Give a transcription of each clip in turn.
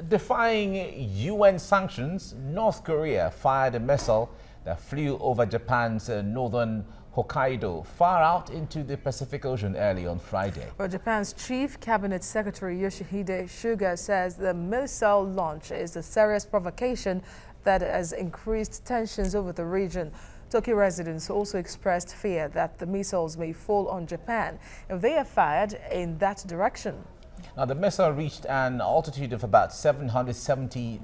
Defying UN sanctions, North Korea fired a missile that flew over Japan's northern Hokkaido, far out into the Pacific Ocean early on Friday. Well, Japan's Chief Cabinet Secretary Yoshihide Suga says the missile launch is a serious provocation that has increased tensions over the region. Tokyo residents also expressed fear that the missiles may fall on Japan if they are fired in that direction. Now, the missile reached an altitude of about 770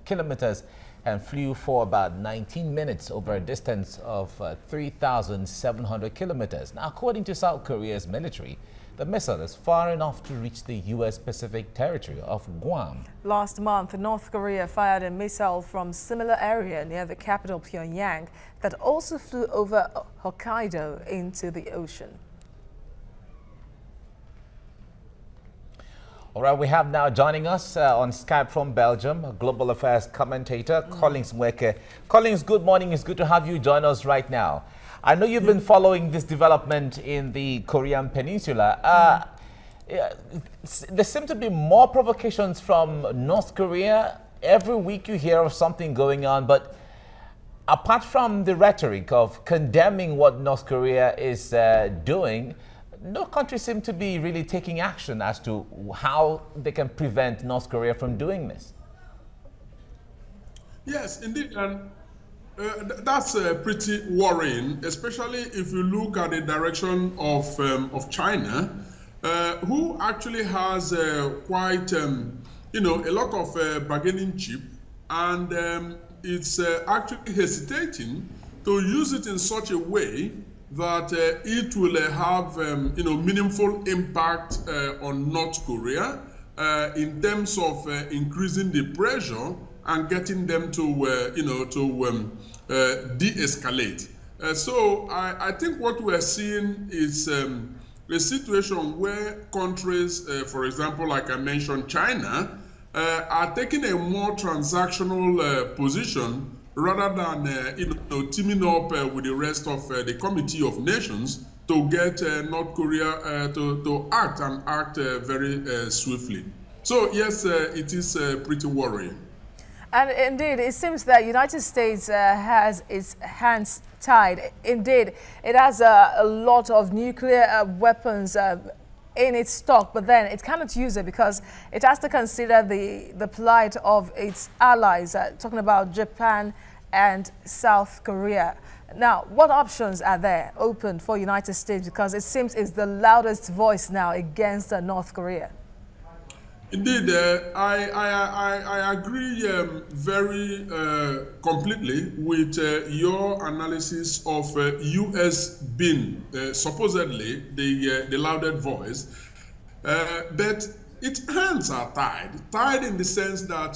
kilometers and flew for about 19 minutes over a distance of 3,700 kilometers. Now, according to South Korea's military, the missile is far enough to reach the U.S. Pacific territory of Guam. Last month, North Korea fired a missile from similar area near the capital Pyongyang that also flew over Hokkaido into the ocean. All right, we have now joining us on Skype from Belgium, a global affairs commentator, Collins Mweke. Collins, good morning. It's good to have you join us right now. I know you've been following this development in the Korean Peninsula. There seem to be more provocations from North Korea. Every week you hear of something going on, but apart from the rhetoric of condemning what North Korea is doing, no country seems to be really taking action as to how they can prevent North Korea from doing this. Yes, indeed, and that's pretty worrying, especially if you look at the direction of China, who actually has quite, a lot of bargaining chip, and it's actually hesitating to use it in such a way that it will have meaningful impact on North Korea in terms of increasing the pressure and getting them to de-escalate. So I think what we're seeing is a situation where countries, for example, like I mentioned, China, are taking a more transactional position rather than teaming up with the rest of the Committee of Nations to get North Korea to act very swiftly. So yes, it is pretty worrying. And indeed, it seems that the United States has its hands tied. Indeed, it has a lot of nuclear weapons in its stock, but then it cannot use it because it has to consider the plight of its allies, talking about Japan and South Korea. Now, what options are there open for United States? Because it seems it's the loudest voice now against North Korea. Indeed, I agree very completely with your analysis of U.S. being supposedly the louder voice, but its hands are tied in the sense that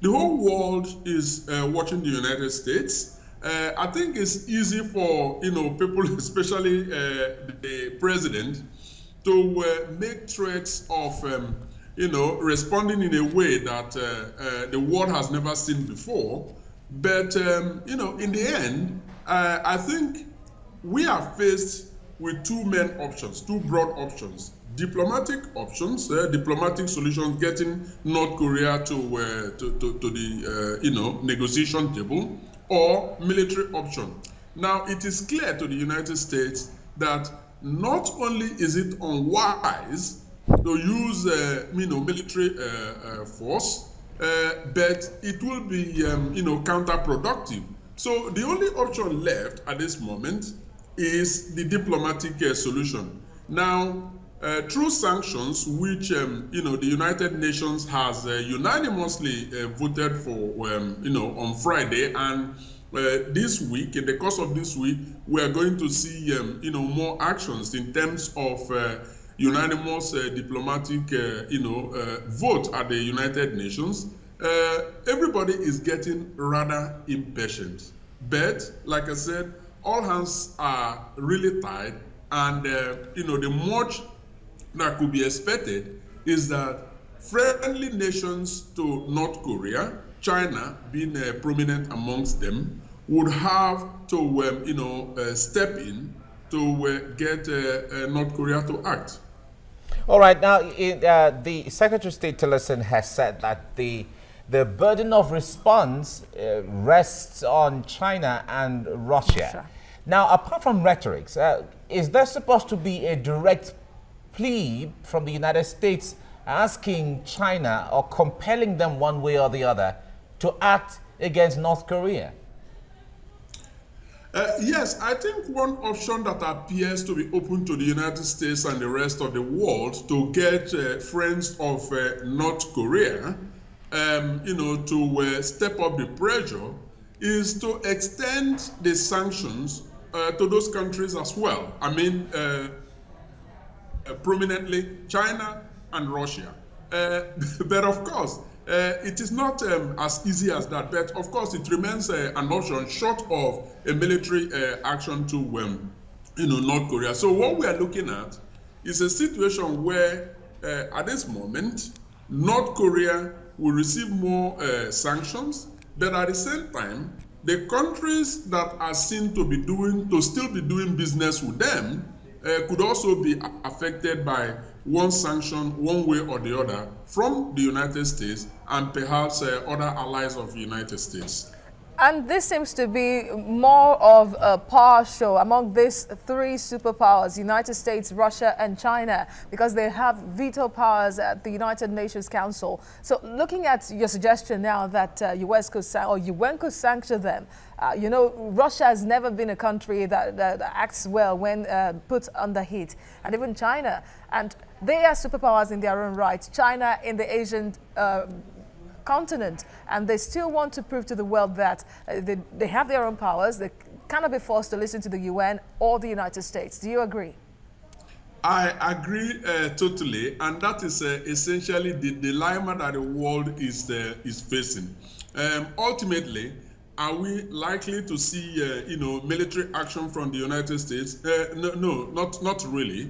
the whole world is watching the United States. I think it's easy for people, especially the president, to make threats of responding in a way that the world has never seen before. But, in the end, I think we are faced with two main options, two broad options. Diplomatic options, diplomatic solutions, getting North Korea to the, negotiation table, or military option. Now, it is clear to the United States that not only is it unwise to use military force, but it will be counterproductive. So the only option left at this moment is the diplomatic solution. Now, through sanctions, which the United Nations has unanimously voted for, on Friday, and this week, in the course of this week, we are going to see, more actions in terms of unanimous diplomatic, vote at the United Nations. Everybody is getting rather impatient. But, like I said, all hands are really tied, and the much that could be expected is that friendly nations to North Korea, China being prominent amongst them, would have to step in to get North Korea to act. All right. Now, the Secretary of State Tillerson has said that the burden of response rests on China and Russia. Now, apart from rhetorics, is there supposed to be a direct plea from the United States asking China or compelling them one way or the other to act against North Korea? Yes, I think one option that appears to be open to the United States and the rest of the world to get friends of North Korea, to step up the pressure is to extend the sanctions to those countries as well. I mean, prominently China and Russia. But of course, it is not as easy as that. But of course, it remains an option short of a military action to North Korea. So what we are looking at is a situation where at this moment, North Korea will receive more sanctions, but at the same time, the countries that are seen to still be doing business with them could also be affected by one sanction one way or the other from the United States and perhaps other allies of the United States. And this seems to be more of a power show among these three superpowers, United States, Russia, and China, because they have veto powers at the United Nations Council. So looking at your suggestion now that US could UN could sanction them, Russia has never been a country that acts well when put under heat, and even China. And they are superpowers in their own right. China in the Asian continent, and they still want to prove to the world that they have their own powers. They cannot be forced to listen to the UN or the United States. Do you agree? I agree totally, and that is essentially the dilemma that the world is facing. Ultimately, are we likely to see military action from the United States? No, not really.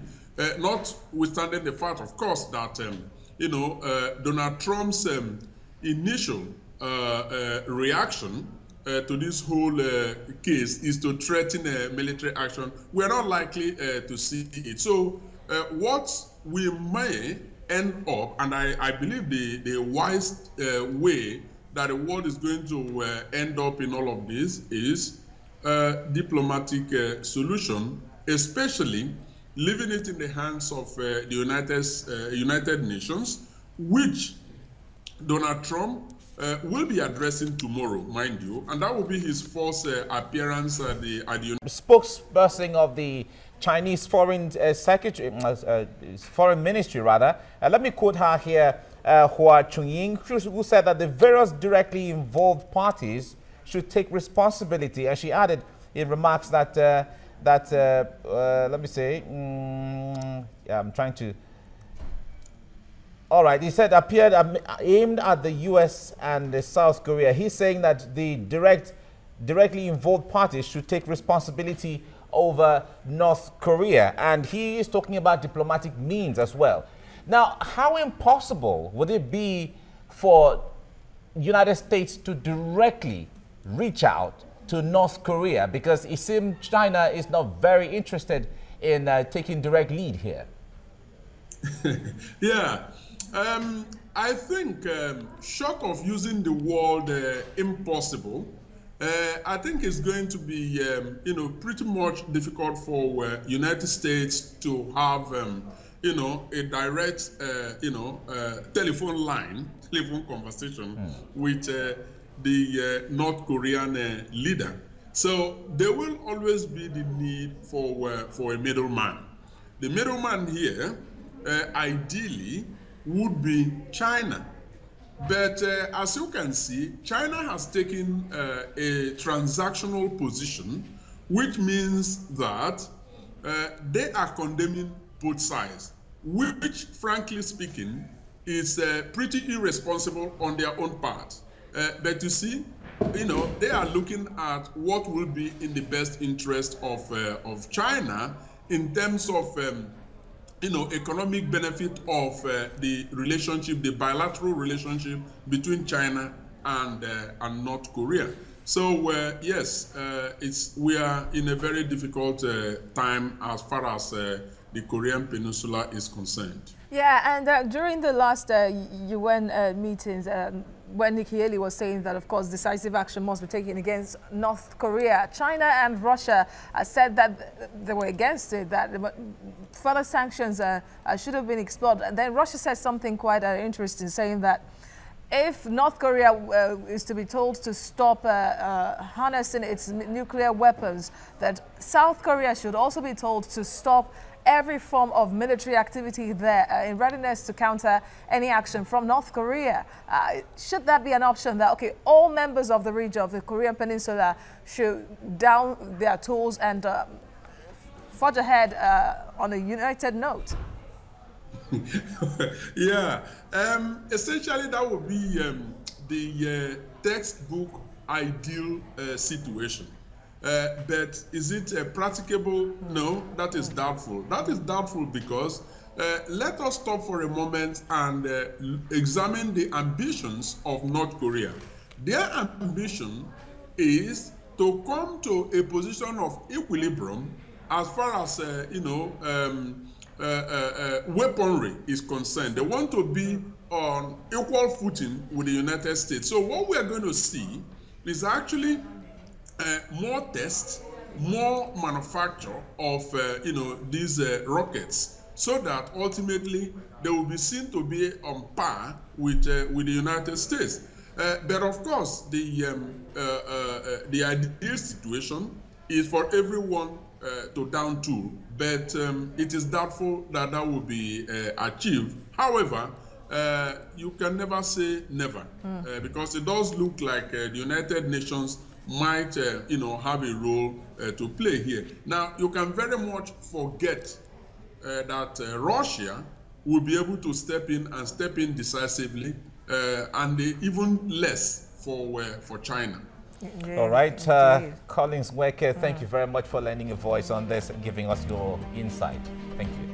Notwithstanding the fact, of course, that Donald Trump's initial reaction to this whole case is to threaten military action. We're not likely to see it. So what we may end up, and I believe the wise way that the world is going to end up in all of this is a diplomatic solution, especially leaving it in the hands of the United Nations, which Donald Trump will be addressing tomorrow, mind you, and that will be his first appearance at the spokesperson of the Chinese Foreign Foreign Ministry, rather. Let me quote her here, Hua Chunying, who said that the various directly involved parties should take responsibility, and she added in remarks that let me say, yeah, I'm trying to. All right, he said appeared aimed at the U.S. and South Korea. He's saying that the directly involved parties should take responsibility over North Korea, and he is talking about diplomatic means as well. Now, how impossible would it be for United States to directly reach out to North Korea, because it seems China is not very interested in taking direct lead here? Yeah. I think short of using the word impossible, I think it's going to be pretty much difficult for United States to have a direct telephone conversation with the North Korean leader. So there will always be the need for a middleman. The middleman here ideally would be China. But as you can see, China has taken a transactional position, which means that they are condemning both sides, which, frankly speaking, is pretty irresponsible on their own part. But you see, they are looking at what will be in the best interest of China in terms of economic benefit of the relationship, the bilateral relationship between China and North Korea. So yes, we are in a very difficult time as far as the Korean Peninsula is concerned. Yeah, and during the last UN meetings, when Nikki Haley was saying that, of course, decisive action must be taken against North Korea, China and Russia said that they were against it, that further sanctions should have been explored. And then Russia said something quite interesting, saying that if North Korea is to be told to stop harnessing its nuclear weapons, that South Korea should also be told to stop every form of military activity there in readiness to counter any action from North Korea. Should that be an option that, okay, all members of the region of the Korean Peninsula should down their tools and forge ahead on a united note? Yeah, essentially that would be the textbook ideal situation. But is it practicable? No, that is doubtful. That is doubtful because let us stop for a moment and examine the ambitions of North Korea. Their ambition is to come to a position of equilibrium as far as weaponry is concerned. They want to be on equal footing with the United States. So what we are going to see is actually more tests, more manufacture of these rockets, so that ultimately they will be seen to be on par with the United States. But of course, the ideal situation is for everyone to down tool, but it is doubtful that that will be achieved. However, you can never say never, because it does look like the United Nations might have a role to play here. Now, you can very much forget that Russia will be able to step in decisively, and even less for China. Yeah, all right, Collins Nweke, thank you very much for lending a voice on this and giving us your insight. Thank you.